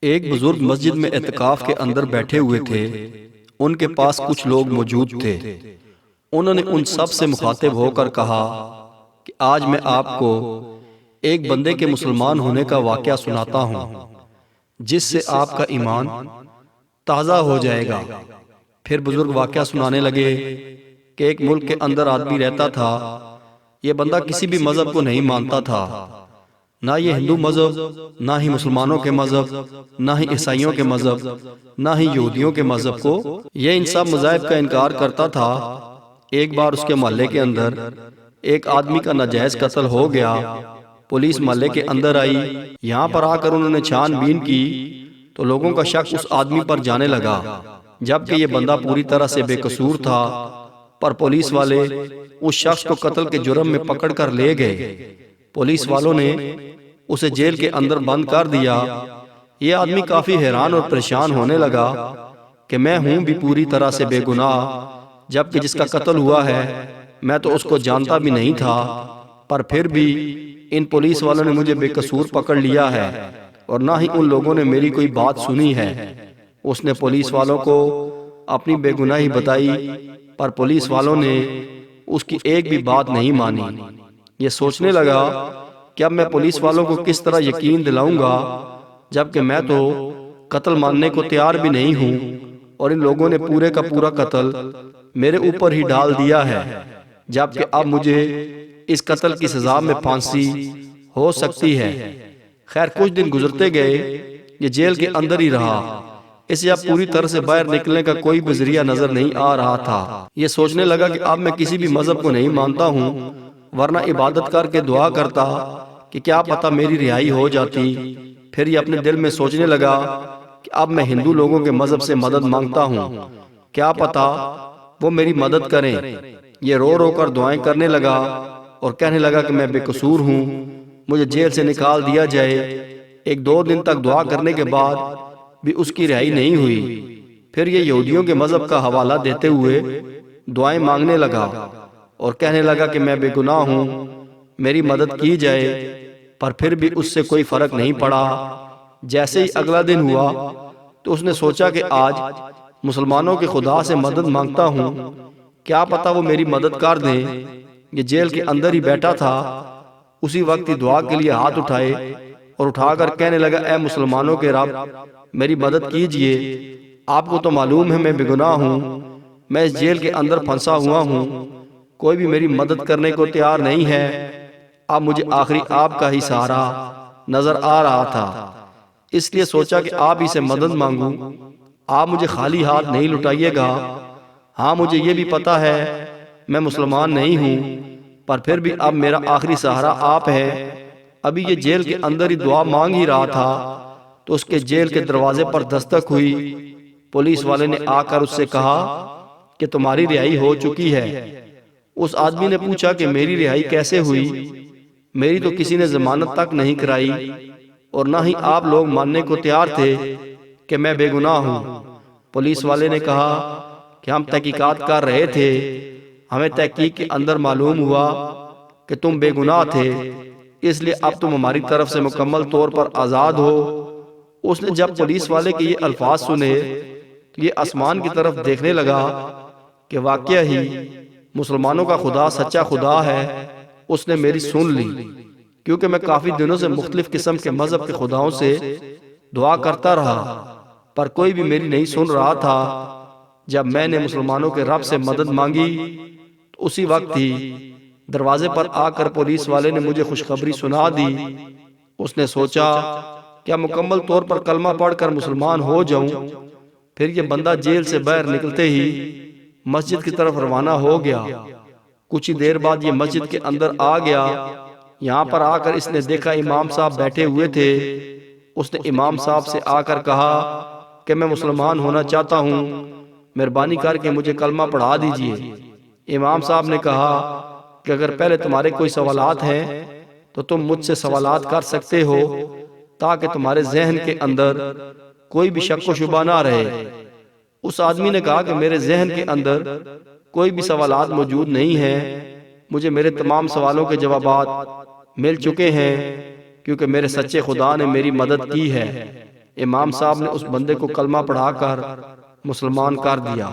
ایک بزرگ مسجد میں اعتکاف کے اندر بیٹھے ہوئے تھے۔ ان کے پاس کچھ لوگ موجود تھے۔ انہوں نے ان سب سے مخاطب ہو کر کہا کہ آج میں آپ کو ایک بندے کے مسلمان ہونے کا واقعہ سناتا ہوں جس سے آپ کا ایمان تازہ ہو جائے گا۔ پھر بزرگ واقعہ سنانے لگے کہ ایک ملک کے اندر آدمی رہتا تھا۔ یہ بندہ کسی بھی مذہب کو نہیں مانتا تھا، نہ یہ ہندو مذہب، نہ ہی مسلمانوں کے مذہب، نہ ہی عیسائیوں کے مذہب، نہ ہی یہودیوں کے مذہب کو۔ یہ ان سب مذاہب کا انکار کرتا تھا۔ ایک بار اس کے محلے کے اندر ایک آدمی کا ناجائز قتل ہو گیا۔ پولیس محلے کے اندر آئی۔ یہاں پر آ کر انہوں نے چھان بین کی تو لوگوں کا شک اس آدمی پر جانے لگا، جبکہ یہ بندہ پوری طرح سے بے قصور تھا۔ پر پولیس والے اس شخص کو قتل کے جرم میں پکڑ کر لے گئے۔ پولیس والوں نے اسے جیل کے اندر بند کر دیا۔ یہ آدمی کافی حیران اور پریشان ہونے لگا کہ میں ہوں بھی پوری طرح سے بے گناہ، جبکہ جس کا قتل ہوا ہے میں تو اس کو جانتا بھی نہیں تھا، پر پھر بھی ان پولیس والوں نے مجھے بے قصور پکڑ لیا ہے اور نہ ہی ان لوگوں نے میری کوئی بات سنی ہے۔ اس نے پولیس والوں کو اپنی بے گناہی بتائی، پر پولیس والوں نے اس کی ایک بھی بات نہیں مانی۔ یہ سوچنے لگا کہ اب میں پولیس والوں کو کس طرح یقین دلاؤں گا، جبکہ میں تو قتل ماننے کو تیار بھی نہیں ہوں اور ان لوگوں نے پورے کا پورا قتل میرے اوپر ہی ڈال دیا ہے، جبکہ اب مجھے اس قتل کی سزا میں پھانسی ہو سکتی ہے۔ خیر کچھ دن گزرتے گئے، یہ جیل کے اندر ہی رہا۔ اسے اب پوری طرح سے باہر نکلنے کا کوئی بھی ذریعہ نظر نہیں آ رہا تھا۔ یہ سوچنے لگا کہ اب میں کسی بھی مذہب کو نہیں مانتا ہوں، ورنہ عبادت کر کے دعا کرتا کہ کیا پتہ میری رہائی ہو جاتی۔ پھر یہ اپنے دل میں سوچنے لگا کہ اب میں ہندو لوگوں کے مذہب سے مدد مانگتا ہوں، کیا پتہ وہ میری مدد کریں۔ یہ رو رو کر دعائیں کرنے لگا اور کہنے لگا کہ میں بے قصور ہوں، مجھے جیل سے نکال دیا جائے۔ ایک دو دن تک دعا کرنے کے بعد بھی اس کی رہائی نہیں ہوئی۔ پھر یہ یہودیوں کے مذہب کا حوالہ دیتے ہوئے دعائیں مانگنے لگا اور کہنے لگا کہ میں بے گناہ ہوں، میری مدد کی جائے، پر پھر بھی اس سے کوئی فرق نہیں پڑا۔ جیسے ہی اگلا دن ہوا تو اس نے سوچا کہ آج مسلمانوں کے خدا سے مدد مانگتا ہوں، کیا پتہ وہ میری مدد کر دیں۔ یہ جیل کے اندر ہی بیٹھا تھا، اسی وقت ہی دعا کے لیے ہاتھ اٹھائے اور اٹھا کر کہنے لگا اے مسلمانوں کے رب میری مدد کیجئے۔ آپ کو تو معلوم ہے میں بے گناہ ہوں، میں اس جیل کے اندر پھنسا ہوا ہوں، کوئی بھی میری مدد کرنے کو تیار نہیں ہے۔ اب مجھے آخری آپ کا ہی سہارا نظر آ رہا تھا، اس لیے سوچا کہ آپ ہی سے مدد مانگوں۔ آپ مجھے خالی ہاتھ نہیں لٹائیے گا۔ ہاں مجھے یہ بھی پتہ ہے میں مسلمان نہیں ہوں، پر پھر بھی اب میرا آخری سہارا آپ ہے۔ ابھی یہ جیل کے اندر ہی دعا مانگ ہی رہا تھا تو اس کے جیل کے دروازے پر دستک ہوئی۔ پولیس والے نے آ کر اس سے کہا کہ تمہاری رہائی ہو چکی ہے۔ اس آدمی نے پوچھا کہ میری رہائی کیسے ہوئی؟ میری تو کسی نے ضمانت تک نہیں کرائی اور نہ ہی آپ لوگ ماننے کو تیار تھے کہ میں بے گناہ ہوں۔ پولیس والے نے کہا کہ ہم تحقیقات کر رہے تھے، ہمیں تحقیق کے اندر معلوم ہوا کہ تم بے گناہ تھے، اس لیے اب تم ہماری طرف سے مکمل طور پر آزاد ہو۔ اس نے جب پولیس والے کے یہ الفاظ سنے تو یہ آسمان کی طرف دیکھنے لگا کہ واقعہ ہی مسلمانوں کا خدا سچا خدا ہے۔ اس نے میری سن لی، کیونکہ میں کافی دنوں سے مختلف قسم کے مذہب کے خداؤں سے دعا کرتا رہا، پر کوئی بھی میری نہیں سن رہا تھا۔ جب میں نے مسلمانوں کے رب سے مدد مانگی تو اسی وقت ہی دروازے پر آ کر پولیس والے نے مجھے خوشخبری سنا دی۔ اس نے سوچا کیا مکمل طور پر کلمہ پڑھ کر مسلمان ہو جاؤں۔ پھر یہ بندہ جیل سے باہر نکلتے ہی مسجد کی طرف روانہ ہو گیا۔ کچھ ہی دیر بعد یہ مسجد کے اندر آ گیا۔ یہاں پر آ کر اس نے دیکھا امام صاحب بیٹھے ہوئے تھے۔ اس نے امام صاحب سے آ کر کہا کہ میں مسلمان ہونا چاہتا ہوں، مہربانی کر کے مجھے کلمہ پڑھا دیجئے۔ امام صاحب نے کہا کہ اگر پہلے تمہارے کوئی سوالات ہیں تو تم مجھ سے سوالات کر سکتے ہو، تاکہ تمہارے ذہن کے اندر کوئی بھی شک و شبہ نہ رہے۔ اس آدمی نے کہا کہ میرے ذہن کے اندر کوئی بھی سوالات موجود نہیں ہیں، مجھے میرے تمام سوالوں کے جوابات مل چکے ہیں، کیونکہ میرے سچے خدا نے میری مدد کی ہے۔ امام صاحب نے اس بندے کو کلمہ پڑھا کر مسلمان کر دیا۔